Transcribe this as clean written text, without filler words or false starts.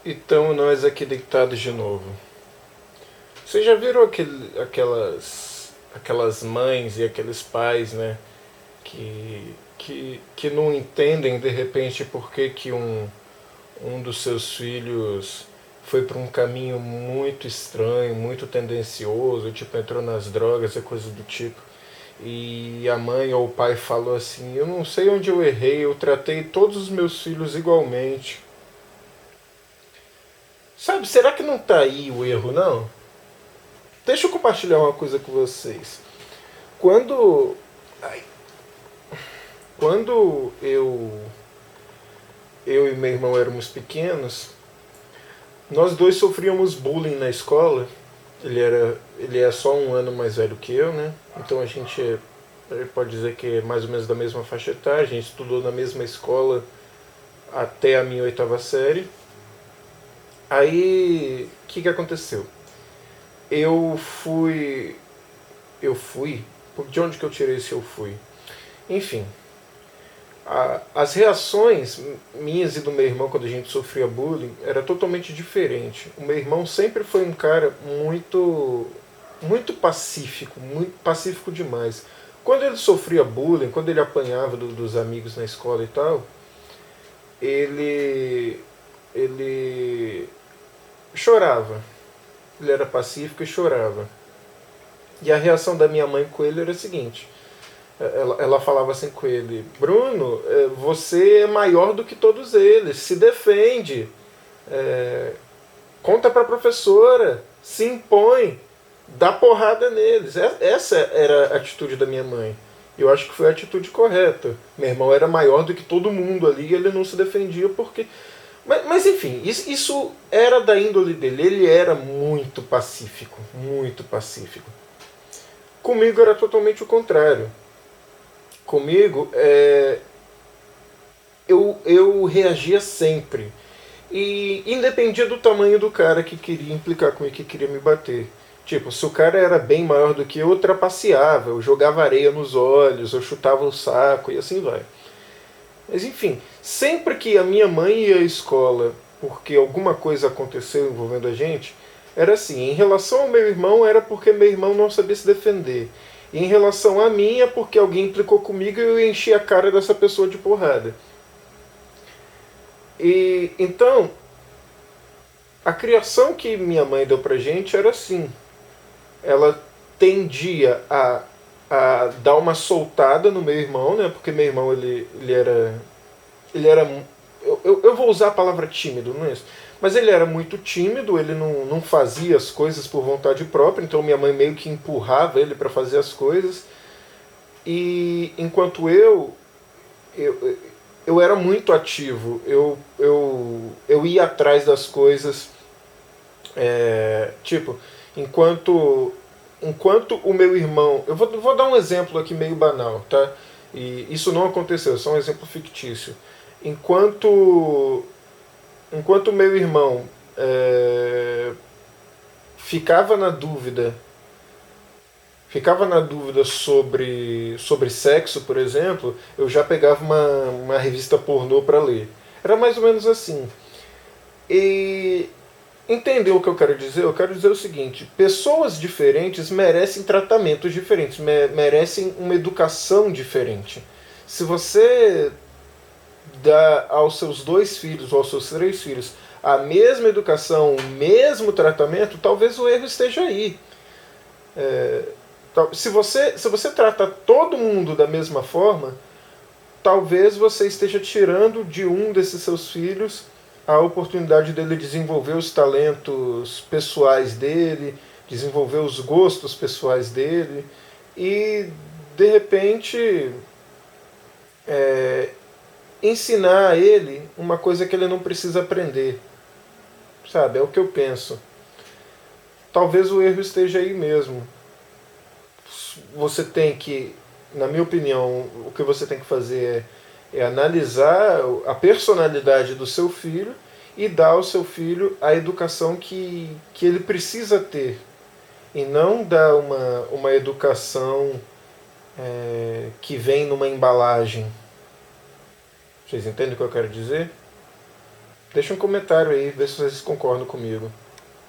Então nós aqui deitados de novo. Vocês já viram aquelas mães e aqueles pais, né? Que não entendem de repente por que, que um dos seus filhos foi para um caminho muito estranho, muito tendencioso, tipo, entrou nas drogas e coisa do tipo. E a mãe ou o pai falou assim: eu não sei onde eu errei, eu tratei todos os meus filhos igualmente. Sabe, será que não tá aí o erro, não? Deixa eu compartilhar uma coisa com vocês. Quando, quando eu e meu irmão éramos pequenos, nós dois sofríamos bullying na escola. Ele é só um ano mais velho que eu, né? Então a gente pode dizer que é mais ou menos da mesma faixa etária. A gente estudou na mesma escola até a minha oitava série. Aí, o que aconteceu? Eu fui. Eu fui. De onde que eu tirei esse eu fui? Enfim, as reações minhas e do meu irmão quando a gente sofria bullying era totalmente diferente. O meu irmão sempre foi um cara muito pacífico, muito pacífico demais. Quando ele sofria bullying, quando ele apanhava dos amigos na escola e tal, ele ele chorava. Ele era pacífico e chorava. E a reação da minha mãe com ele era a seguinte: ela falava assim com ele: Bruno, você é maior do que todos eles, se defende, é, conta para a professora, se impõe, dá porrada neles. Essa era a atitude da minha mãe. Eu acho que foi a atitude correta. Meu irmão era maior do que todo mundo ali e ele não se defendia porque. Mas enfim, isso era da índole dele. Ele era muito pacífico, muito pacífico. Comigo era totalmente o contrário. Comigo, eu reagia sempre. E independia do tamanho do cara que queria implicar comigo, que queria me bater. Tipo, se o cara era bem maior do que eu trapaceava, eu jogava areia nos olhos, eu chutava o saco e assim vai. Mas enfim, sempre que a minha mãe ia à escola porque alguma coisa aconteceu envolvendo a gente, era assim: em relação ao meu irmão, era porque meu irmão não sabia se defender. E em relação a mim, é porque alguém implicou comigo e eu enchi a cara dessa pessoa de porrada. E então, a criação que minha mãe deu pra gente era assim. Ela tendia a dar uma soltada no meu irmão, né? Porque meu irmão ele era. Ele era. Eu vou usar a palavra tímido, não é isso? Mas ele era muito tímido, ele não fazia as coisas por vontade própria, então minha mãe meio que empurrava ele para fazer as coisas. E enquanto eu, eu era muito ativo, eu ia atrás das coisas, tipo, enquanto, enquanto o meu irmão. Vou dar um exemplo aqui meio banal, tá? E isso não aconteceu, é só um exemplo fictício. Enquanto, enquanto o meu irmão ficava na dúvida ficava na dúvida sobre sexo, por exemplo, eu já pegava uma revista pornô para ler. Era mais ou menos assim. E entendeu o que eu quero dizer? Eu quero dizer o seguinte: pessoas diferentes merecem tratamentos diferentes, merecem uma educação diferente. Se você dá aos seus dois filhos ou aos seus três filhos a mesma educação, o mesmo tratamento, talvez o erro esteja aí. Se você trata todo mundo da mesma forma, talvez você esteja tirando de um desses seus filhos a oportunidade dele desenvolver os talentos pessoais dele, desenvolver os gostos pessoais dele e, de repente, ensinar a ele uma coisa que ele não precisa aprender. Sabe? É o que eu penso. Talvez o erro esteja aí mesmo. Você tem que, na minha opinião, o que você tem que fazer é analisar a personalidade do seu filho e dar ao seu filho a educação que ele precisa ter. E não dar uma educação que vem numa embalagem. Vocês entendem o que eu quero dizer? Deixa um comentário aí, vê se vocês concordam comigo.